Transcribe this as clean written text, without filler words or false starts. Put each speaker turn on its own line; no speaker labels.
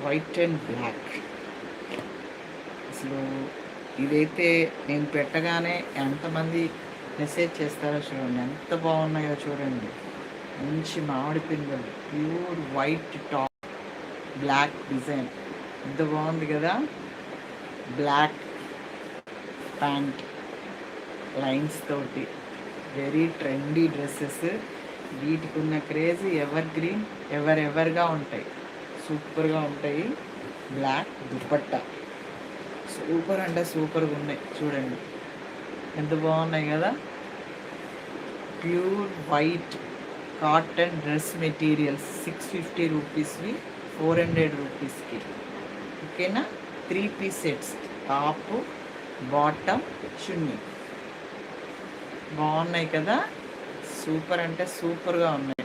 White and black. అసలు ఇదైతే నేను పెట్టగానే ఎంతమంది మెసేజ్ చేస్తారో చూడండి, ఎంత బాగున్నాయో చూడండి. మంచి మామిడి పిందెలు, pure white top, black design, ఎంత బాగుంది కదా. బ్లాక్ ప్యాంట్ లైన్స్ తోటి వెరీ ట్రెండీ డ్రెస్సెస్. వీటికి ఉన్న క్రేజ్ ఎవర్ గ్రీన్, ఎవరెవర్గా ఉంటాయి, సూపర్గా ఉంటాయి. బ్లాక్ దుపట్టా సూపర్ అంటే సూపర్గా ఉన్నాయి చూడండి, ఎంత బాగున్నాయి కదా. Pure white cotton dress materials 650 రూపీస్వి 400 రూపీస్కి. ఓకేనా. 3 పీస్ సెట్స్, టాప్ బాటమ్ చున్నీ. బాగున్నాయి కదా, సూపర్ అంటే సూపర్గా ఉన్నాయి.